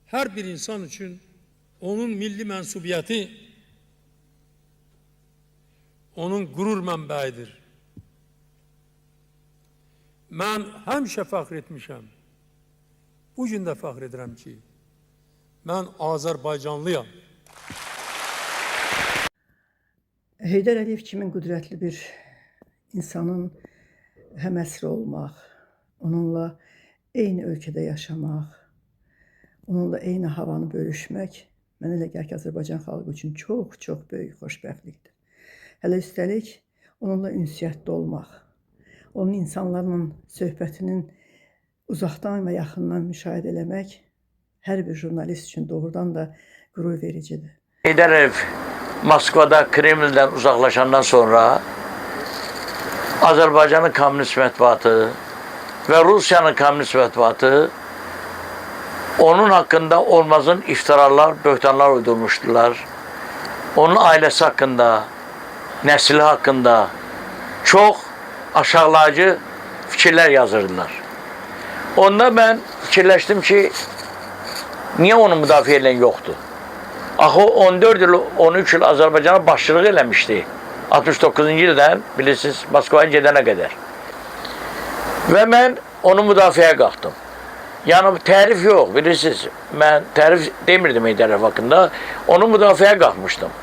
her bir insan için onun milli mensubiyeti, onun gurur mənbəyidir. Mən həmişə fəxr etmişəm. Bu gün də fəxr edirəm ki, mən Azərbaycanlıyam. Heydər Əliyev kimin qüdrətli bir insanın həməsiri olmaq, onunla eyni ölkədə yaşamaq, onunla eyni havanı bölüşmək, mənə elə gəlir ki, Azərbaycan xalqı üçün çox böyük xoşbəxtlikdir. Hələ üstəlik, onunla ünsiyyətdə olmaq, onun insanlarla söhbətinin uzaqdan və yaxından müşahidə eləmək hər bir jurnalist üçün doğrudan da qürur vericidir. Heydər Əliyev Moskvada, Kreml'dən uzaqlaşandan sonra Azərbaycanın komünist mətbuatı və Rusiyanın komünist mətbuatı onun haqqında olmazın iftiralar, böhtanlar uydurmuşdular. Onun ailəsi haqqında, nəsli haqqında çox aşağılayıcı fikirlər yazırdılar. Onda mən fikirləşdim ki, niyə onu müdafiə edən yoxdur? Axı 14 il, 13 il Azərbaycana başçılıq eləmişdi. 69-cu ildən, bilirsiniz, Moskvaya gedənə qədər. Və mən onu müdafiəyə qalxdım. Yəni, tərif yox, bilirsiniz, mən tərif demirdim Heydər Əliyev haqqında, onu müdafiəyə qalxmışdım.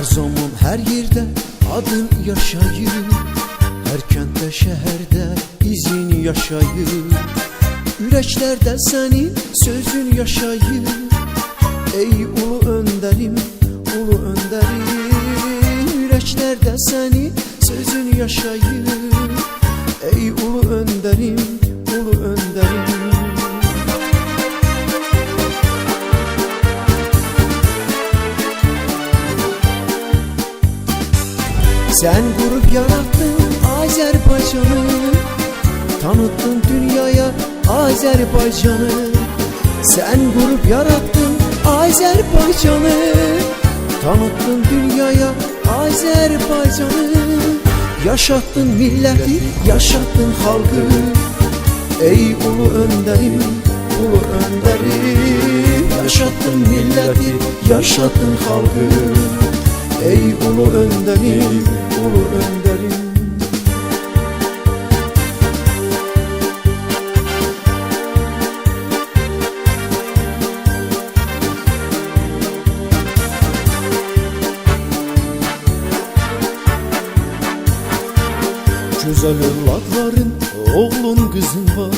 Her zaman her yerde adın yaşayır, her kentte şehirde izin yaşayır. Yüreklerde senin sözün yaşayır. Ey ulu önderim, ulu önderim. Yüreklerde senin sözün yaşayır. Ey ulu önderim, ulu önderim. Sen kurup yarattın Azerbaycan'ı, tanıttın dünyaya Azerbaycan'ı. Sen kurup yarattın Azerbaycan'ı, tanıttın dünyaya Azerbaycan'ı. Yaşattın milleti, yaşattın halkı. Ey ulu önderim, ulu önderim. Yaşattın milleti, yaşattın halkı. Ey ulu önderim, ulu önderim. Güzel evlatların, oğlun kızın var.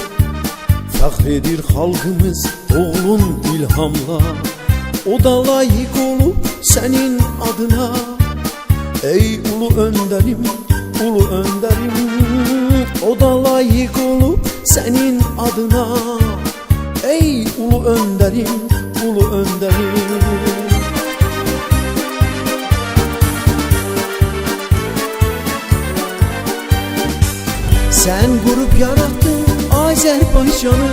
Fəxr halkımız, oğlun ilhamla. O da layık olup senin adına. Ey ulu önderim, ulu önderim. O da layık olup senin adına. Ey ulu önderim, ulu önderim. Sen kurup yarattın Azerbaycan'ı,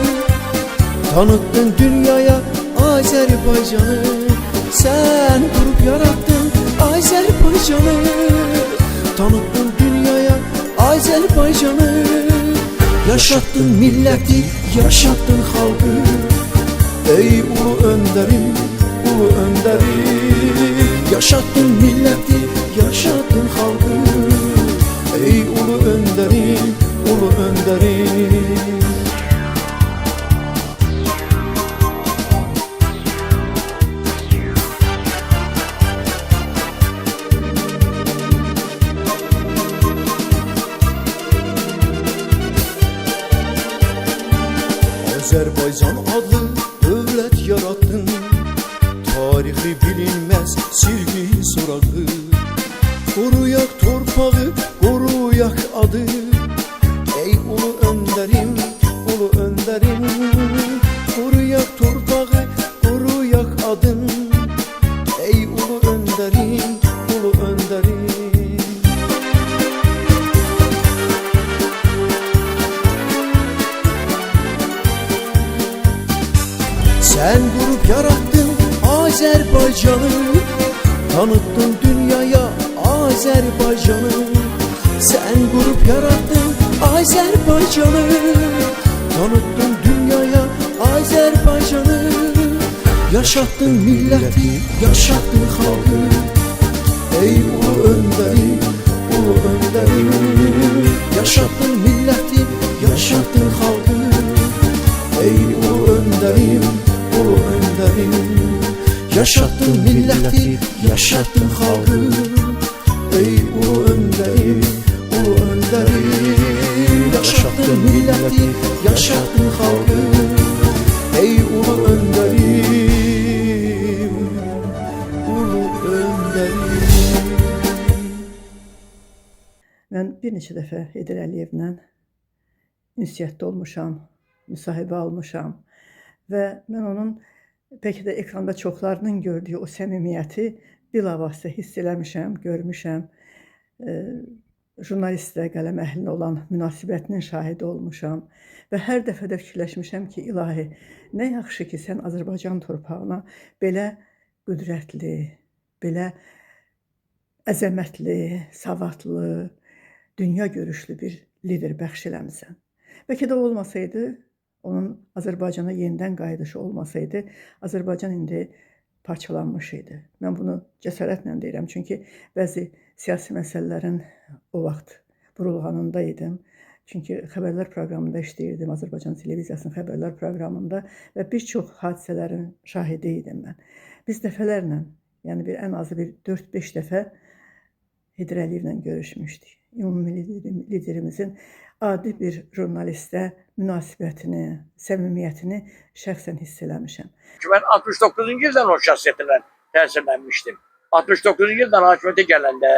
tanıttın dünyaya Azerbaycan'ı. Sen kurup yarattın Azerbaycan'ı, tanıttın dünyaya Azerbaycan'ı. Yaşattın milleti, yaşattın halkı. Ey ulu önderim, ulu önderim. Yaşattın milleti, yaşattın halkı. Ey ulu önderim, ulu önderim. Azerbaycan adlı devlet yarattın, tarihi bilinmez silgi sorağı. Koruyak torpağı, koruyak adı. Ey ulu önderim, ulu önderim. Koruyak torpağı, koruyak adın. Ey ulu önderim, ulu önderim. Sen kurup yarattın Azerbaycan'ı, tanıttın dünyaya Azerbaycan'ı. Sen kurup yarattın Azerbaycan'ı, tanıttın dünyaya Azerbaycan'ı. Yaşattın milleti, yaşattın halkı, ey ulu önderim, ulu önderim. Yaşattın milleti, yaşattın halkı, ey ulu önderim, ulu önderim. Yaşattın milleti, yaşattın halkı, ey ulu önderim, ulu önderim. Yaşattın milleti, yaşattın halkı, ey ulu önderim, ulu önderim. Mən bir neçə dəfə Heydər Əliyevlə ünsiyyətdə olmuşam, müsahibə almışam və mən onun bəlkə də ekranda çoxlarının gördüyü o səmimiyyəti bilavasitə hiss eləmişəm, görmüşəm. Jurnalistlə, qələm əhlinə olan münasibətinin şahidi olmuşam və hər dəfə də fikirləşmişəm ki, ilahi, nə yaxşı ki, sən Azərbaycan torpağına belə qüdrətli, belə əzəmətli, savadlı, dünya görüşlü bir lider bəxş eləmisən. Bəlkə də olmasaydı, onun Azərbaycana yenidən qayıdışı olmasaydı, Azərbaycan indi parçalanmış idi. Mən bunu cəsarətlə deyirəm, çünki bəzi siyasi məsələlərin o vaxt burulğanında idim. Çünki xəbərlər proqramında işləyirdim, Azərbaycan televiziyasının xəbərlər proqramında və bir çox hadisələrin şahidi idim mən. Biz dəfələrlə, yəni ən azı 4-5 dəfə Heydər Əliyevlə görüşmüşdük. Ümumi liderimizin adi bir jurnalistə münasibətini, səmimiyyətini şəxsən hiss eləmişəm. Ben 69. yıldan o şahsiyetinden təsirlənmişdim. 69. yıldan hakimiyyətə gələndə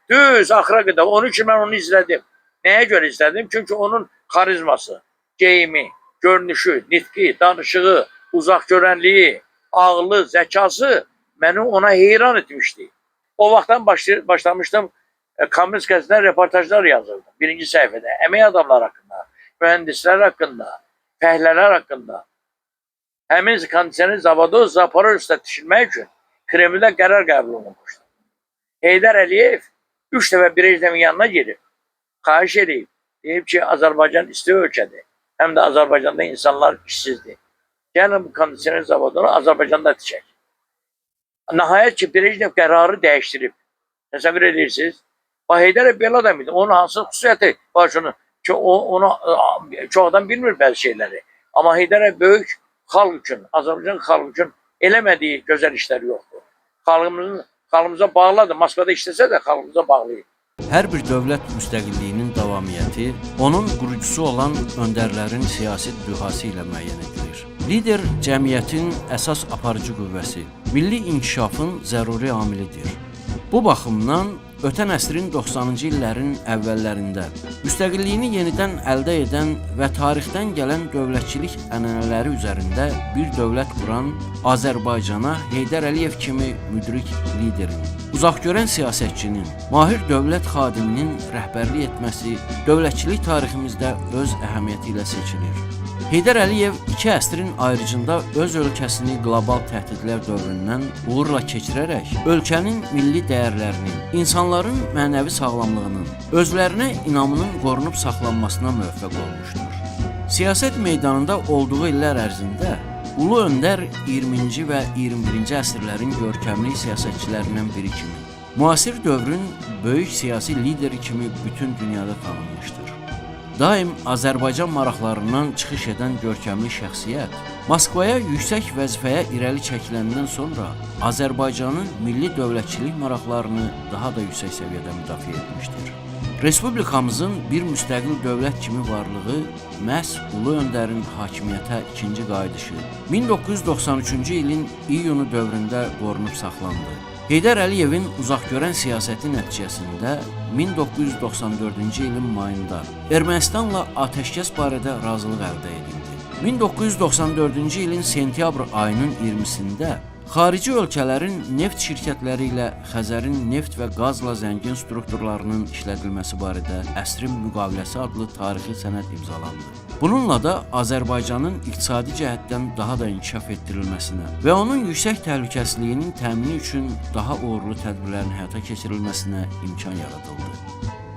düz axıra qədər onun için ben onu izledim. Neye göre izledim? Çünkü onun karizması, geyimi, görünüşü, nitqi, danışığı, uzaq görənliyi, ağlı, zəkası beni ona heyran etmişti. O vaxtdan başlamışdım Komünist Qəzetində reportajlar yazırdım. Birinci səhifədə əmək adamlar haqqında, mühəndislər haqqında, fəhlələr haqqında. Həmin kondisioner zavodu Zaporojyesdə tikilmək üçün Kremldə qərar qəbul olunmuşdu. Heydər Əliyev 3 dəfə Brejnevin yanına gedib, xahiş edib, deyib ki, Azərbaycan isti ölkədir. Həm də Azərbaycanda insanlar işsizdir. Gəlin bu kondisioner zavodunu Azərbaycanda tikək. Nəhayət ki, Brejnev qərarı dəyişdirib. Təsəvvür edirsiniz? Heydər Əliyev belə adam idi. Onun hansı xüsusiyyəti var şunu ki, onu çox adam bilmir bəzi şeyləri. Amma Heydər Əliyev böyük xalq üçün, Azərbaycan xalq üçün eləmədiyi gözəl işlər yoxdur. Xalqımıza bağlıdır. Moskvada işləsə də xalqımıza bağlıyıq. Hər bir dövlət müstəqilliyinin davamiyyəti onun qurucusu olan öndərlərin siyasi dühası ilə müəyyən edilir. Lider cəmiyyətin əsas aparıcı qüvvəsi, milli inkişafın zəruri amilidir. Bu baxımdan ötən əsrin 90-cı illərin əvvəllərində müstəqilliyini yenidən əldə edən və tarixdən gələn dövlətçilik ənənələri üzərində bir dövlət quran Azərbaycana Heydər Əliyev kimi müdrik liderin, uzaqgörən siyasətçinin, mahir dövlət xadiminin rəhbərlik etməsi dövlətçilik tariximizdə öz əhəmiyyəti ilə seçilir. Heydər Əliyev 2 əsrin ayrıcında öz ölkəsini qlobal təhdidlər dövründən uğurla keçirərək ölkənin milli dəyərlərinin, insanların mənəvi sağlamlığının, özlərinə inamının qorunub saxlanmasına müvəffəq olmuşdur. Siyasət meydanında olduğu illər ərzində Ulu Öndər 20-ci və 21-ci əsrlərin görkəmli siyasətçilərindən biri kimi, müasir dövrün böyük siyasi lideri kimi bütün dünyada tanınmışdır. Daim Azərbaycan maraqlarından çıxış edən görkəmli şəxsiyyət Moskvaya yüksək vəzifəyə irəli çəkiləndən sonra Azərbaycanın milli dövlətçilik maraqlarını daha da yüksək səviyyədə müdafiə etmişdir. Respublikamızın bir müstəqil dövlət kimi varlığı məhz Ulu Öndərin hakimiyyətə ikinci qayıdışı 1993-cü ilin iyunu dövründə qorunub saxlandı. Heydər Əliyevin uzaqgörən siyasəti nəticəsində 1994-cü ilin mayında Ermənistanla atəşkəs barədə razılıq əldə edildi. 1994-cü ilin sentyabr ayının 20-sində xarici ölkələrin neft şirkətləri ilə Xəzərin neft və qazla zəngin strukturlarının işlədilməsi barədə əsrin müqaviləsi adlı tarixi sənəd imzalandı. Bununla da Azərbaycanın iqtisadi cəhətdən daha da inkişaf etdirilməsinə və onun yüksək təhlükəsizliyinin təmini üçün daha uğurlu tədbirlərin həyata keçirilməsinə imkan yaradıldı.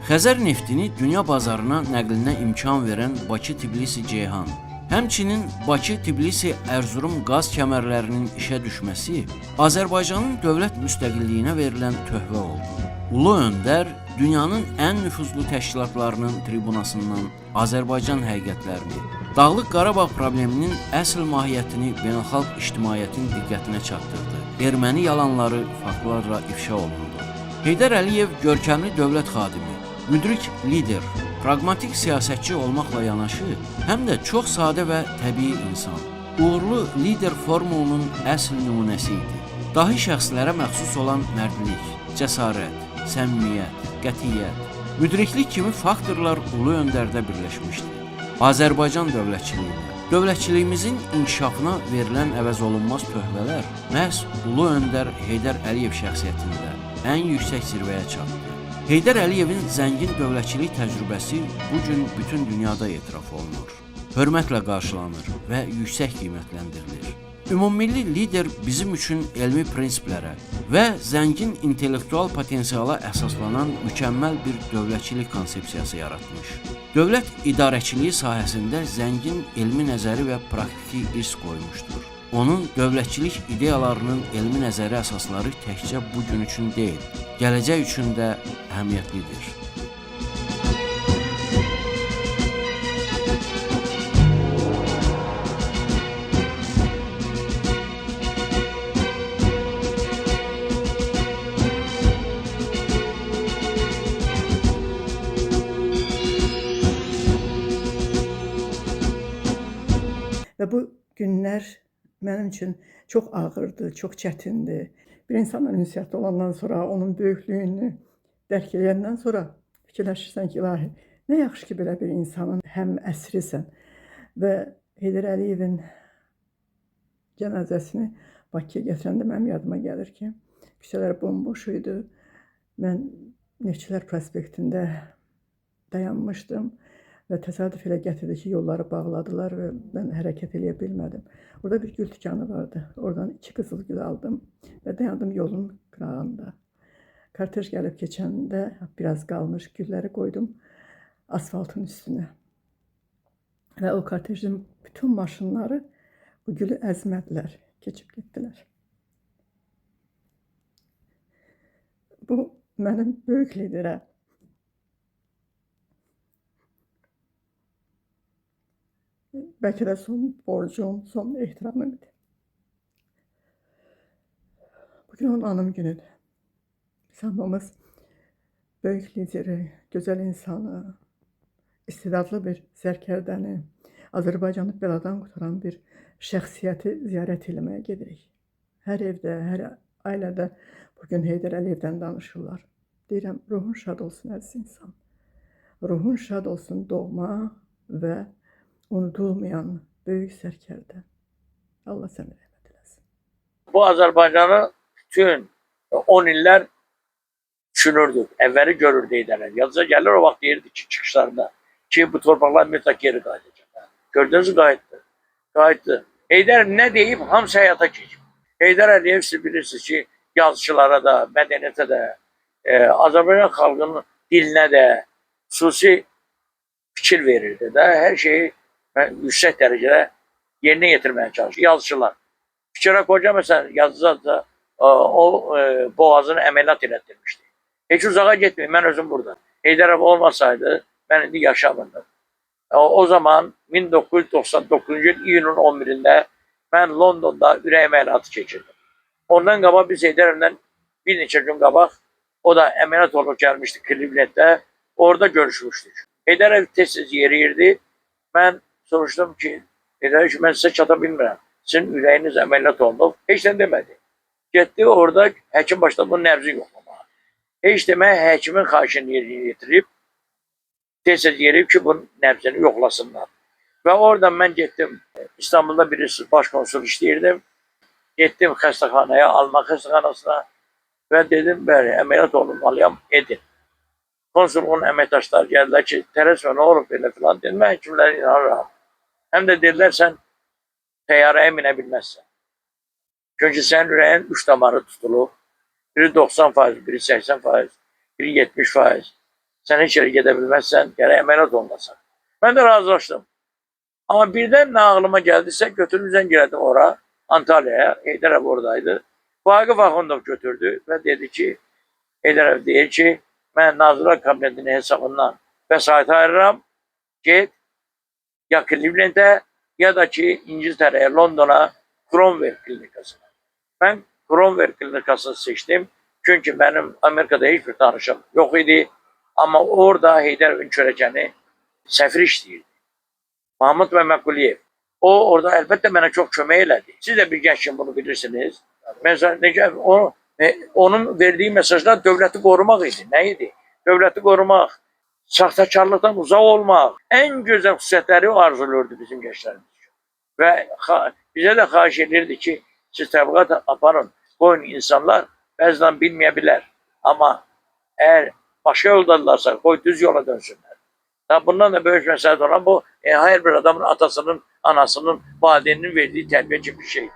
Xəzər neftini dünya bazarına nəqlinə imkan verən Bakı-Tbilisi-Ceyhan, həmçinin Bakı-Tbilisi-Ərzurum qaz kəmərlərinin işə düşməsi Azərbaycanın dövlət müstəqilliyinə verilən töhfə oldu. Ulu Öndər dünyanın ən nüfuzlu təşkilatlarının tribunasından Azərbaycan həqiqətlərini, Dağlıq Qarabağ probleminin əsl mahiyyətini beynəlxalq ictimaiyyətin diqqətinə çatdırdı. Erməni yalanları faktlarla ifşa olundu. Heydər Əliyev görkəmli dövlət xadimi, müdrik lider, pragmatik siyasətçi olmaqla yanaşı, həm də çox sadə və təbii insan. Uğurlu lider formulunun əsl nümunəsi idi. Dahi şəxslərə məxsus olan mərdlik, cəsarət, səmimiyyət, qətiyyət, müdriklik kimi faktorlar Ulu Öndərdə birləşmişdi. Azərbaycan dövlətçiliyimizin inkişafına verilən əvəzolunmaz töhfələr məhz Ulu Öndər Heydər Əliyev şəxsiyyətində ən yüksək zirvəyə çatdı. Heydər Əliyevin zəngin dövlətçilik təcrübəsi bu gün bütün dünyada etiraf olunur, hörmətlə qarşılanır və yüksək qiymətləndirilir. Ümummilli lider bizim üçün elmi prinsiplərə və zəngin intellektual potensiala əsaslanan mükəmməl bir dövlətçilik konsepsiyası yaratmış. Dövlət idarəçiliyi sahəsində zəngin elmi nəzəri və praktiki irs qoymuşdur. Onun dövlətçilik ideyalarının elmi nəzəri əsasları təkcə bu gün üçün deyil, gələcək üçün də əhəmiyyətlidir. Və bu günlər mənim üçün çox ağırdı, çox çətindir. Bir insanla ünsiyyətdə olandan sonra, onun böyüklüyünü dərk edəndən sonra fikirləşirsən ki, ilahi, nə yaxşı ki, belə bir insanın həm əsrisən. Və Heydər Əliyevin cənazəsini Bakıya gətirəndə mənim yadıma gəlir ki, küçələr bomboş idi. Mən Neftçilər prospektində dayanmışdım. Və təsadüf elə gətirdi ki, yolları bağladılar və mən hərəkət eləyə bilmədim. Orada bir gül dükanı vardı. Oradan 2 qızıl gül aldım və dayandım yolun qırağında. Kortej gəlib keçəndə biraz qalmış gülləri qoydum asfaltın üstünə. Və o kortejin bütün maşınları bu gülü əzmədilər, keçib getdilər. Bu mənim böyük liderə bəlkə də son borcum, son ehtiramım idi. Bugün onun anım günüdür. Biz hamımız böyük lideri, gözəl insanı, istedadlı bir sərkərdəni, Azərbaycanı bəladan qutaran bir şəxsiyyəti ziyarət eləməyə gedirik. Hər evdə, hər ailədə bugün Heydər Əliyevdən danışırlar. Deyirəm, ruhun şad olsun əziz insan. Ruhun şad olsun doğma və unudulmayan böyük sərkərdə. Allah səni rəhmət eləsin. Bu Azərbaycanı bütün 10 illər düşünürdük. Əvvəli görürdü Heydər Əliyev. Yazıca gəlir o vaxt deyirdi ki, çıxışlarında ki, bu torpaqlar mütləq geri qayıdacaq. Gördünüz mü, qayıtdı. Heydər nə deyib, hamısı həyata keçib. Heydər Əliyev siz bilirsiniz ki, yazıçılara da, mədəniyyətə də, Azərbaycan xalqının dilinə də xüsusi fikir verirdi də. Hər şeyi yüksək dərəcədə yerinə yetirməyə çalışır. Yazıçılar. Fikrə Qoca məsələn yazıcıda o boğazını əməliyyat elətdirmişdi. Heç uzağa getməyin, mən özüm burada. Heydər Əliyev olmasaydı, mən indi yaşamırdım. O zaman 1999-cu il iyunun 11-də mən Londonda ürək əməliyyatı keçirdim. Ondan qabaq biz Heydər Əliyevdən bir neçə gün qabaq, o da əməliyyat olub gəlmişdi Clevelanddə, orada görüşmüşdük. Heydər Əliyev tez-tez yeriyirdi. Mən soruşdum ki, Heydər Əliyev, mən sizə çata bilmirəm. Sizin ürəyiniz əməliyyat olunub. Heç nə demədi. Getdi orada həkim başladı bu nəbzi yoxlamağa. Heç demək həkimin xahişini yerinə yetirib, tez-tez yeriyib ki, bu nəbzini yoxlasınlar. Və oradan mən getdim, İstanbulda birisi baş konsul işləyirdim. Getdim xəstəxanaya, Alman xəstəxanasına və dedim, bəli, əməliyyat olunmalıyam, edin. Konsulun əməkdaşları gəldilər ki, tələsmə, nə olub belə filan dedim, mən həkimləri inanıram. Hem de dediler sen teyyareye binebilmezsen. Çünkü senin üreğin 3 damarı tutulub. Biri 90%, biri 80%, biri 70%. Sen hiç yere gidebilmezsen gerek əməliyyat olmasan. Ben de razılaştım. Ama birden ne aklıma geldiyse götürümüzden girdim oraya, Antalya'ya. Heydər Əliyev oradaydı. Vaqif Axundov götürdü ve dedi ki, Heydər Əliyev deyir ki, ben Nazirlər Kabinetinin hesabından vəsait ayırıram, get ya Cleveland'e ya da ki İngiltere'ye, London'a Cromwell klinikasına. Ben Cromwell klinikasını seçtim. Çünkü benim Amerika'da hiçbir tanışım yok idi. Ama orada Heydər Əliyevin çörəkəni səfir işləyirdi. Mahmud Məmməquliyev. O orada elbette bana çok kömək elədi. Siz de bir gençsin bunu bilirsiniz. Mesela onun verdiği mesajlar devleti korumak idi. Neydi? Devleti korumak, sahtekarlıktan uzak olmak. En güzel xüsusiyyətləri arzuluyordu bizim gençlerimiz. Ve bize de xahiş edirdi ki siz təbliğat aparın. Qoyun insanlar bəzən bilmeyebilir. Ama eğer başka yoldalarsa koy düz yola dönsünler. Ya bundan da böyük mesele olan bu her bir adamın atasının, anasının, validenin verdiği terbiye gibi bir şey.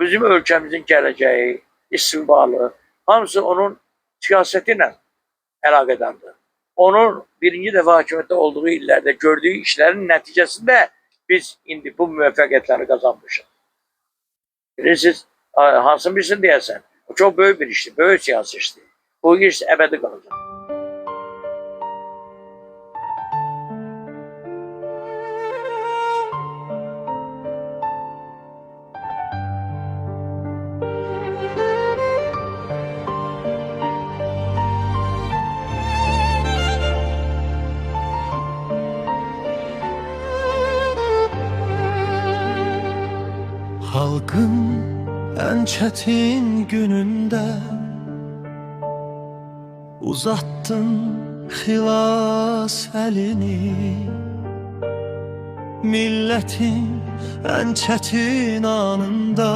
Bizim ülkemizin geleceği, istikbalı, hamısı onun siyasetiyle alakadardır. Onun birinci defa hakimiyette olduğu illerde gördüğü işlerin neticesinde biz indi bu müvaffakiyetleri kazanmışız. Bilirsiniz, hansı bilsin diyesen, o çok büyük bir işti, büyük siyasi işti. Bu iş ebedi kalacak. Halkın en çetin gününde uzattın xilas elini. Milletin en çetin anında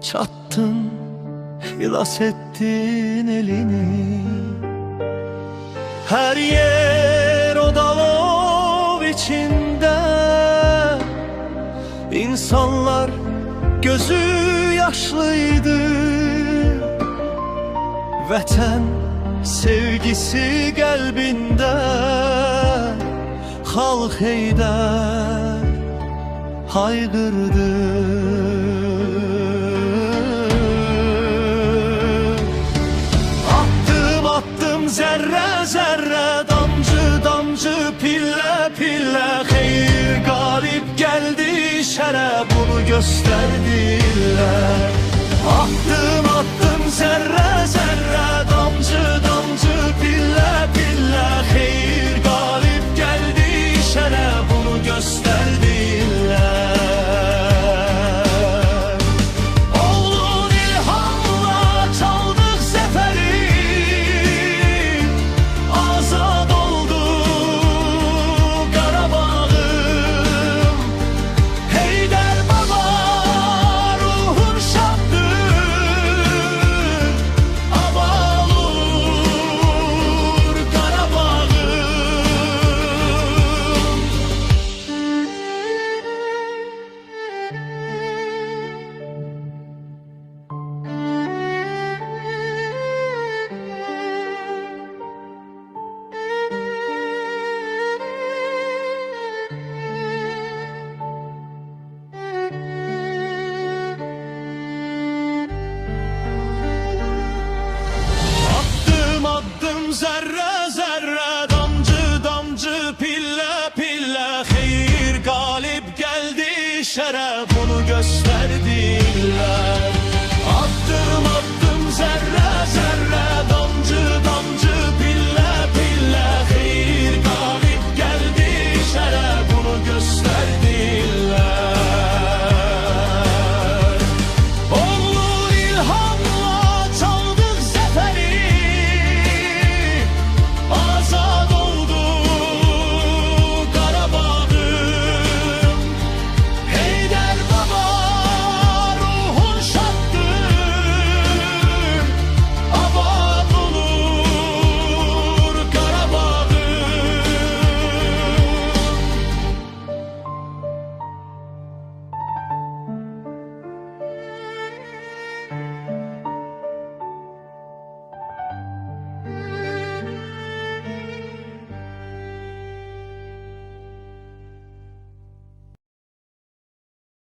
çattın, xilas ettin elini. Her yer o dalov içinde, İnsanlar gözü yaşlıydı. Vətən sevgisi qəlbində, xalq Heydər hayqırdı. Attım attım zərrə zərrə, damcı damcı pillə pillə, xeyir qalib gəldi şərə, bunu gösterdiler. Attım attım